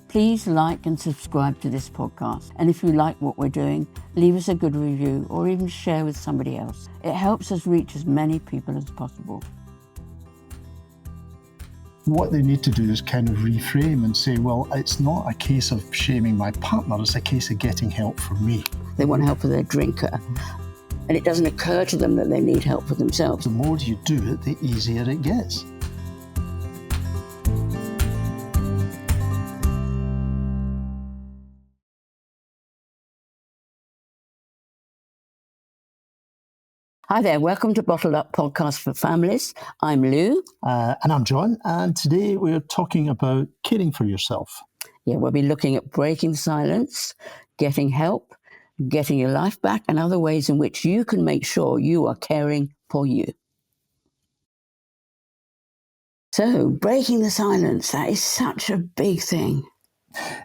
Please like and subscribe to this podcast. And if you like what we're doing, leave us a good review or even share with somebody else. It helps us reach as many people as possible. What they need to do is kind of reframe and say, well, it's not a case of shaming my partner, it's a case of getting help from me. They want help for their drinker. And it doesn't occur to them that they need help for themselves. The more you do it, the easier it gets. Hi there, welcome to Bottled Up Podcast for Families. I'm Lou. And I'm John, and today we're talking about caring for yourself. Yeah, we'll be looking at breaking the silence, getting help, getting your life back, and other ways in which you can make sure you are caring for you. So, breaking the silence, that is such a big thing.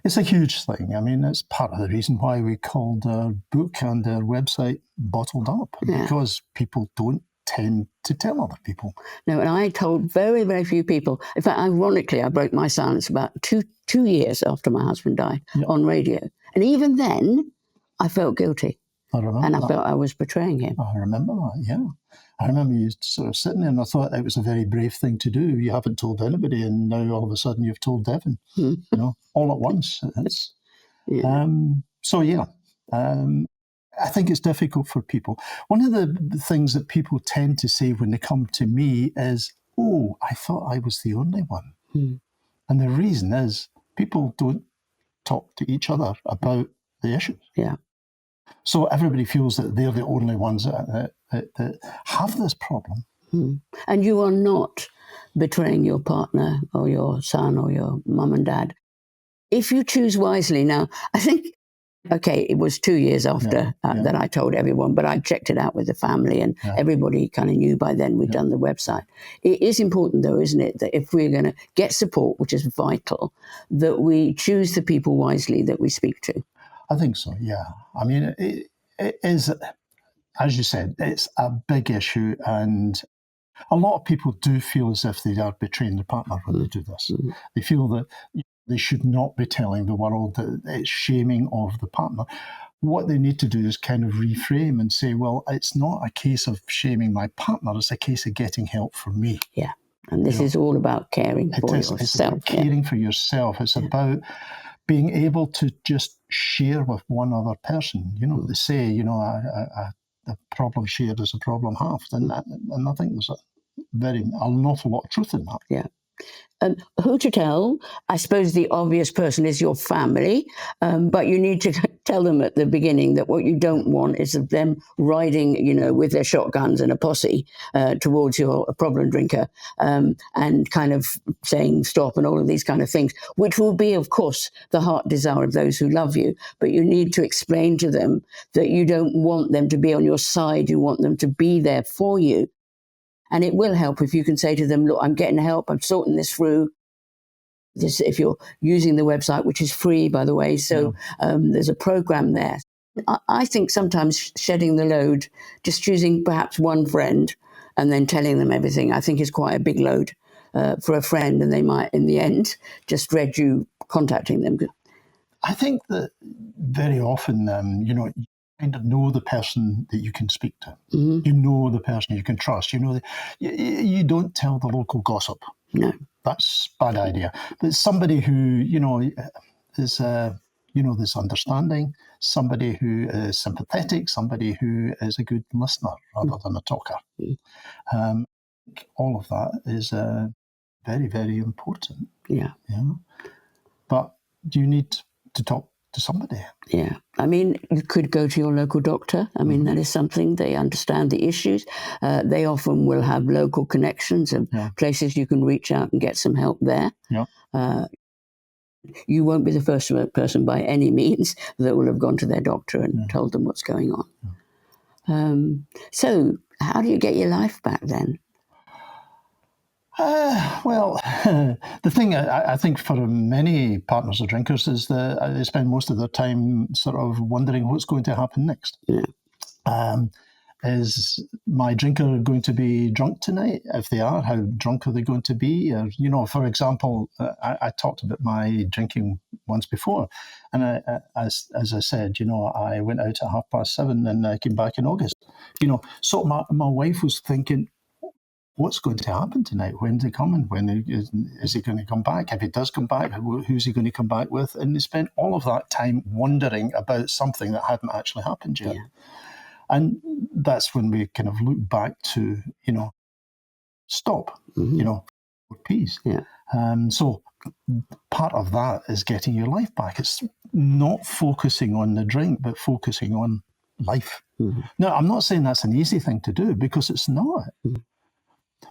It's a huge thing. I mean, it's part of the reason why we called our book and our website Bottled Up, because people don't tend to tell other people. No, and I told very, very few people. In fact, ironically, I broke my silence about two years after my husband died on radio. And even then, I felt guilty. I remember and I that. felt I was betraying him. I remember that, yeah. I remember you sort of sitting there, and I thought it was a very brave thing to do. You haven't told anybody, and now all of a sudden you've told Devon, all at once. It's, I think it's difficult for people. One of the things that people tend to say when they come to me is, oh, I thought I was the only one. And the reason is people don't talk to each other about the issues. Yeah. So everybody feels that they're the only ones that have this problem. And you are not betraying your partner or your son or your mum and dad. If you choose wisely, now, I think, it was 2 years after that I told everyone, but I checked it out with the family and everybody kind of knew by then we'd done the website. It is important, though, isn't it, that if we're going to get support, which is vital, that we choose the people wisely that we speak to. I think so, yeah. I mean, it is, as you said, it's a big issue, and a lot of people do feel as if they are betraying their partner when they do this. They feel that they should not be telling the world that it's shaming of the partner. What they need to do is kind of reframe and say, well, it's not a case of shaming my partner, it's a case of getting help from me. Yeah, and this is all about caring for yourself. It's about caring for yourself. It's about being able to just share with one other person. They say, a problem shared is a problem halved. And I think there's an awful lot of truth in that. Yeah. Who to tell? I suppose the obvious person is your family, but you need to tell them at the beginning that what you don't want is of them riding, with their shotguns and a posse towards your problem drinker and kind of saying stop and all of these kind of things, which will be, of course, the heart desire of those who love you. But you need to explain to them that you don't want them to be on your side. You want them to be there for you. And it will help if you can say to them, look, I'm getting help, I'm sorting this through. This, if you're using the website, which is free, by the way, so there's a program there. I think sometimes shedding the load, just choosing perhaps one friend and then telling them everything, I think is quite a big load for a friend, and they might, in the end, just dread you contacting them. I think that very often, you kind of know the person that you can speak to. You know the person you can trust. You don't tell the local gossip. No. That's a bad idea. But somebody who, is, there's understanding, somebody who is sympathetic, somebody who is a good listener rather than a talker. All of that is very, very important. Yeah. But you need to talk to somebody. Yeah. I mean, you could go to your local doctor. I mean, that is something. They understand the issues. They often will have local connections and places you can reach out and get some help there. Yeah. You won't be the first person by any means that will have gone to their doctor and told them what's going on. So how do you get your life back then? The thing I think for many partners of drinkers is that they spend most of their time sort of wondering what's going to happen next. Yeah. Is my drinker going to be drunk tonight? If they are, how drunk are they going to be? Or, for example, I talked about my drinking once before, and as I said, I went out at 7:30 and I came back in August. So my wife was thinking, what's going to happen tonight? When's he coming? When is he going to come back? If he does come back, who's he going to come back with? And they spent all of that time wondering about something that hadn't actually happened yet. Yeah. And that's when we kind of look back to, stop, peace. Yeah. So part of that is getting your life back. It's not focusing on the drink, but focusing on life. Mm-hmm. Now, I'm not saying that's an easy thing to do, because it's not. Mm-hmm.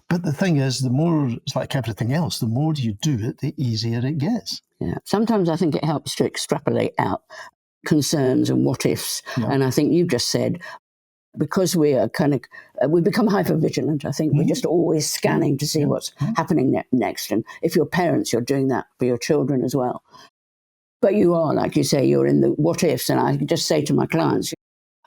But the thing is, the more, it's like everything else, the more you do it, the easier it gets. Yeah. Sometimes I think it helps to extrapolate out concerns and what ifs. Yeah. And I think you just said, because we are we become hyper-vigilant. I think we're just always scanning to see what's happening next. And if you're parents, you're doing that for your children as well. But you are, like you say, you're in the what ifs. And I just say to my clients,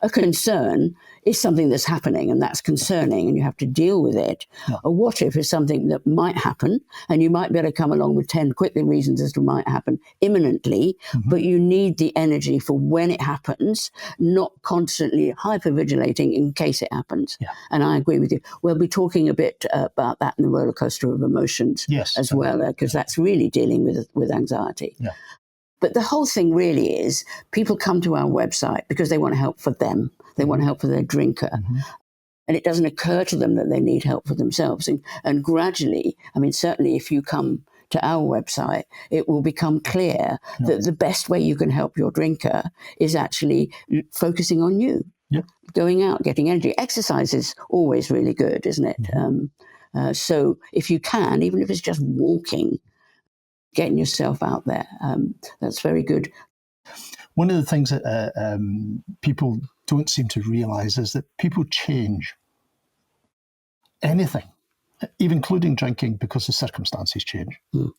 a concern is something that's happening and that's concerning and you have to deal with it. Yeah. A what if is something that might happen and you might be able to come along with 10 quick reasons as to might happen imminently, but you need the energy for when it happens, not constantly hyper-vigilating in case it happens. Yeah. And I agree with you. We'll be talking a bit about that in the roller coaster of emotions as well, because that's really dealing with anxiety. Yeah. But the whole thing really is people come to our website because they want help for them. They want help for their drinker. Mm-hmm. And it doesn't occur to them that they need help for themselves. And gradually, certainly if you come to our website, it will become clear that the best way you can help your drinker is actually focusing on you. Yeah. Going out, getting energy. Exercise is always really good, isn't it? Mm-hmm. So if you can, even if it's just walking, getting yourself out there. That's very good. One of the things that people don't seem to realise is that people change anything, even including drinking, because the circumstances change. Mm.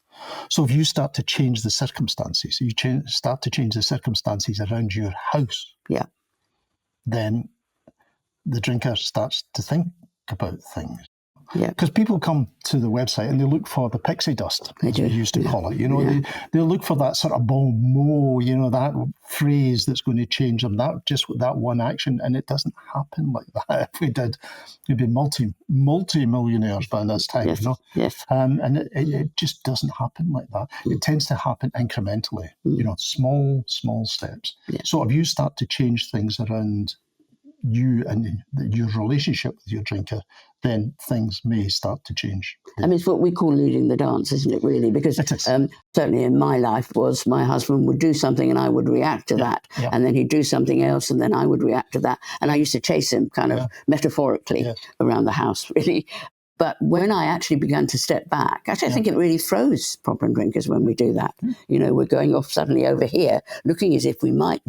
So if you start to change the circumstances, start to change the circumstances around your house, then the drinker starts to think about things. Yeah, because people come to the website and they look for the pixie dust, as we used to call it. They look for that sort of bon mot, that phrase that's going to change them. That one action, and it doesn't happen like that. If we did, we'd be multi-millionaires by this time. Yes. And it just doesn't happen like that. It tends to happen incrementally. Small steps. Yeah. So if you start to change things around you and your relationship with your drinker, then things may start to change. It's what we call leading the dance, isn't it, really? Because certainly in my life was my husband would do something and I would react to that. Yeah. And then he'd do something else and then I would react to that. And I used to chase him kind of metaphorically around the house, really. But when I actually began to step back, actually, I think it really throws problem drinkers when we do that. We're going off suddenly over here, looking as if we might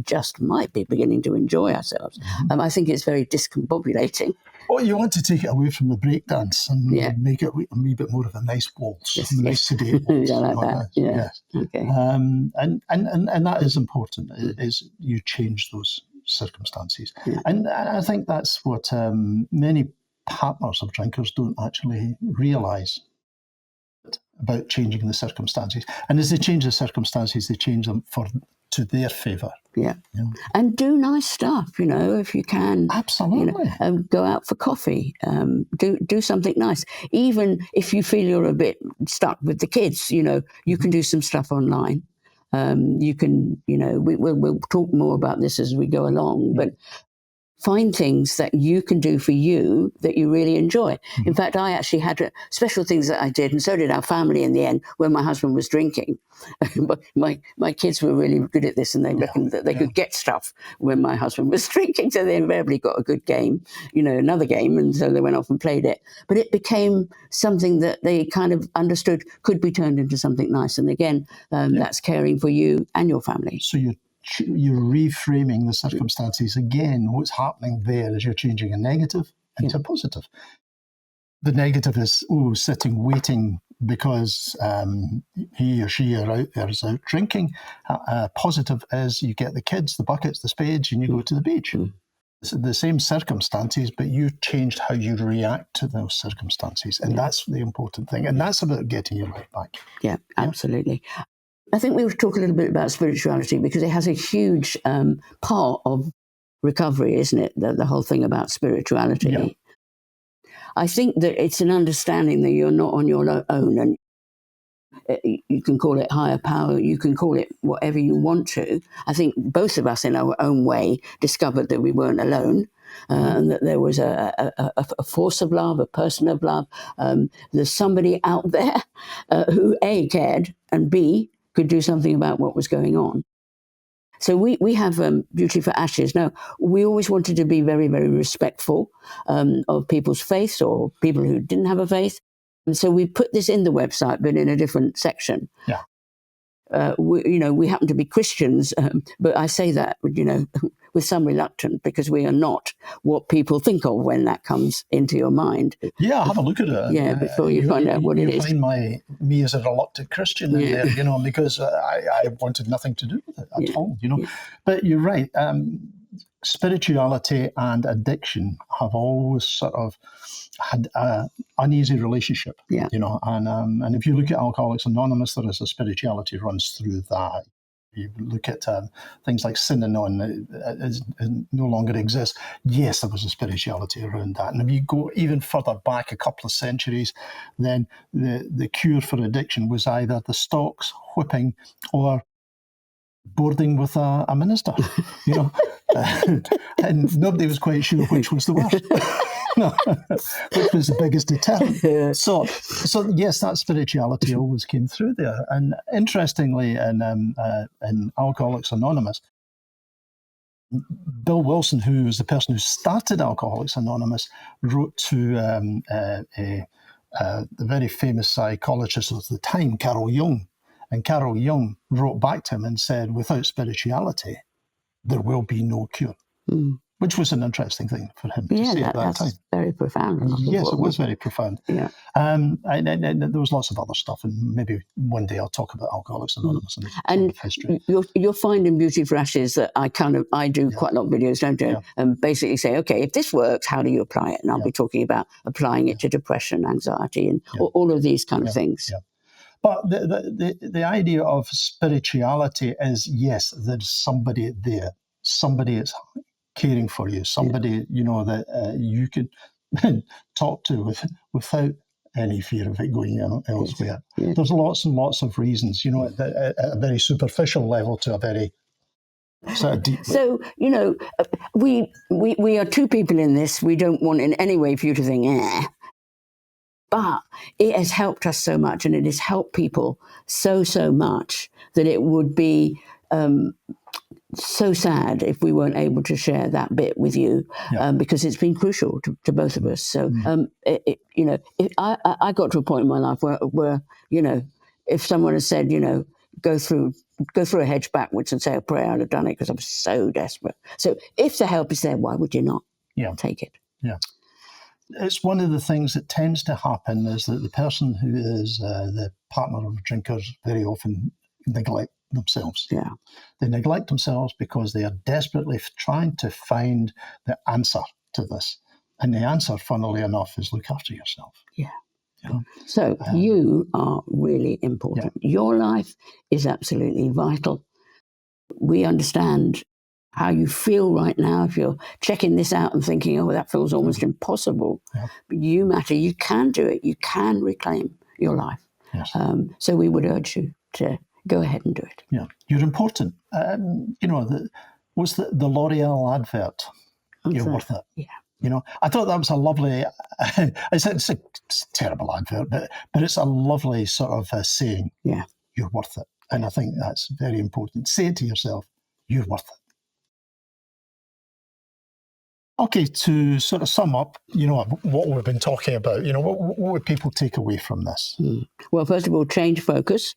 be beginning to enjoy ourselves. I think it's very discombobulating. Well, you want to take it away from the breakdance and make it a wee bit more of a nice waltz, nice sedate waltz. Like that. Yeah. Okay. And that is important. Is you change those circumstances, and I think that's what many partners of drinkers don't actually realise about changing the circumstances. And as they change the circumstances, they change them to their favour. Yeah. And do nice stuff, if you can. Absolutely. Go out for coffee. Do something nice. Even if you feel you're a bit stuck with the kids, you can do some stuff online. You can, we'll talk more about this as we go along, but find things that you can do for you that you really enjoy. In fact, I actually had special things that I did, and so did our family in the end, when my husband was drinking. But my kids were really good at this, and they reckoned that they could get stuff when my husband was drinking, so they invariably got a good game, another game, and so they went off and played it. But it became something that they kind of understood could be turned into something nice. And again, that's caring for you and your family. So you're reframing the circumstances again. What's happening there is you're changing a negative into a positive. The negative is sitting waiting because he or she is out drinking. Positive is you get the kids, the buckets, the spades, and you go to the beach. the same circumstances, but you changed how you react to those circumstances. And that's the important thing. And that's about getting your life back. Yeah, absolutely. I think we will talk a little bit about spirituality because it has a huge part of recovery, isn't it? The whole thing about spirituality. Yeah. I think that it's an understanding that you're not on your own, and you can call it higher power, you can call it whatever you want to. I think both of us in our own way discovered that we weren't alone, and that there was a force of love, a person of love. There's somebody out there who A, cared, and B, could do something about what was going on. So we have Beauty for Ashes. Now, we always wanted to be very, very respectful of people's faiths or people who didn't have a faith. And so we put this in the website, but in a different section. Yeah. We happen to be Christians, but I say that, with some reluctance because we are not what people think of when that comes into your mind. Yeah, have a look at it. Yeah, before you find out what it is. You find me as a reluctant Christian in there, because I wanted nothing to do with it at all, Yeah. But you're right. Spirituality and addiction have always sort of had an uneasy relationship, and if you look at Alcoholics Anonymous, there is a spirituality runs through that. You look at things like Synanon, it no longer exists. Yes, there was a spirituality around that. And if you go even further back a couple of centuries, then the cure for addiction was either the stocks, whipping, or boarding with a minister, and nobody was quite sure which was the worst. Which was the biggest deterrent. So yes, that spirituality always came through there. And interestingly, in Alcoholics Anonymous, Bill Wilson, who was the person who started Alcoholics Anonymous, wrote to the very famous psychologist of the time, Carl Jung. And Carl Jung wrote back to him and said, without spirituality, there will be no cure. Mm. Which was an interesting thing for him to say at that time. Very profound. Yes, it was very profound. Yeah. And there was lots of other stuff, and maybe one day I'll talk about Alcoholics Anonymous and history. You'll find in Beauty for Ashes that I do quite a lot of videos, don't I? And basically say, okay, if this works, how do you apply it? And I'll be talking about applying it to depression, anxiety, and all of these kind of things. Yeah. But the idea of spirituality is, yes, there's somebody there, somebody is caring for you, somebody that you could talk to without any fear of it going elsewhere. Yeah. There's lots and lots of reasons, at a very superficial level to a very sort of deep. So we are two people in this. We don't want in any way for you to think, but it has helped us so much, and it has helped people so much that it would be so sad if we weren't able to share that bit with you, because it's been crucial to both of us. So, I got to a point in my life where if someone had said, go through a hedge backwards and say a prayer, I'd have done it because I was so desperate. So if the help is there, why would you not take it? Yeah. It's one of the things that tends to happen is that the person who is the partner of drinkers very often neglect themselves. Yeah. They neglect themselves because they are desperately trying to find the answer to this. And the answer, funnily enough, is look after yourself. Yeah. So you are really important. Your life is absolutely vital. We understand how you feel right now. If you're checking this out and thinking, oh, that feels almost impossible, but you matter. You can do it. You can reclaim your life. Yes. So we would urge you to go ahead and do it. Yeah, you're important. What's the L'Oreal advert? You're worth it. Yeah. I thought that was a lovely, it's a terrible advert, but it's a lovely sort of saying. Yeah. You're worth it. And I think that's very important. Say it to yourself, you're worth it. Okay, to sort of sum up, what we've been talking about, what would people take away from this? Well, first of all, change focus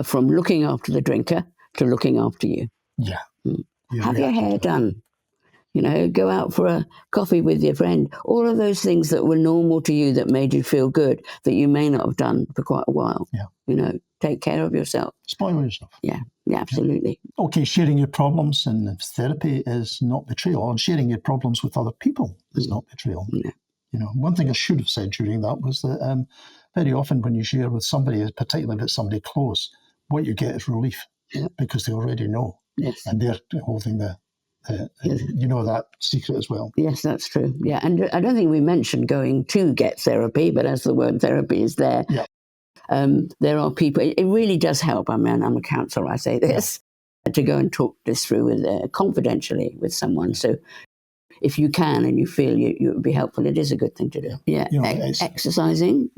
from looking after the drinker to looking after you. Yeah. Have your hair done. Go out for a coffee with your friend. All of those things that were normal to you that made you feel good that you may not have done for quite a while. Yeah. Take care of yourself. Spoil yourself. Yeah, absolutely. Yeah. Okay, sharing your problems in therapy is not betrayal, and sharing your problems with other people is not betrayal. No. One thing I should have said during that was that very often when you share with somebody, particularly if it's somebody close, what you get is relief because they already know. Yes. And they're holding that secret as well. Yes, that's true. Yeah, and I don't think we mentioned going to get therapy, but as the word therapy is there, there are people, it really does help. I mean, I'm a counsellor, I say this, to go and talk this through confidentially with someone. So if you can and you feel you would be helpful, it is a good thing to do. Yeah, exercising,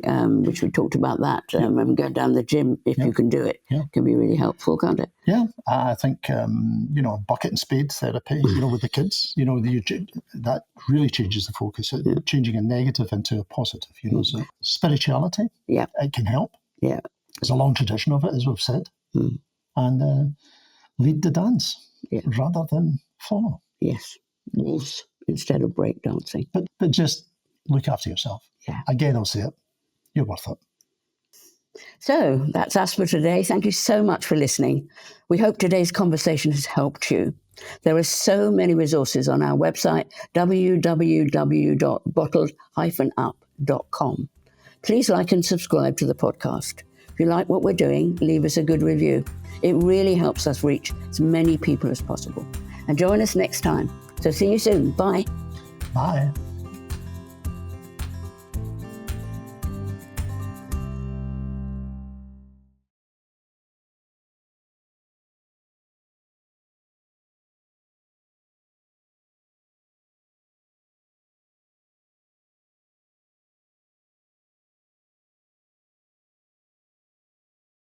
which we talked about that, and go down the gym if you can do it, can be really helpful, can't it? Yeah, I think, bucket and spade therapy, with the kids, that really changes the focus, changing a negative into a positive, so spirituality, it can help. Yeah. There's a long tradition of it, as we've said. And lead the dance rather than follow. Yes, waltz instead of break dancing. But just look after yourself. Yeah. Again, I'll say it. You're worth it. So that's us for today. Thank you so much for listening. We hope today's conversation has helped you. There are so many resources on our website, www.bottled-up.com. Please like and subscribe to the podcast. If you like what we're doing, leave us a good review. It really helps us reach as many people as possible. And join us next time. So see you soon. Bye. Bye.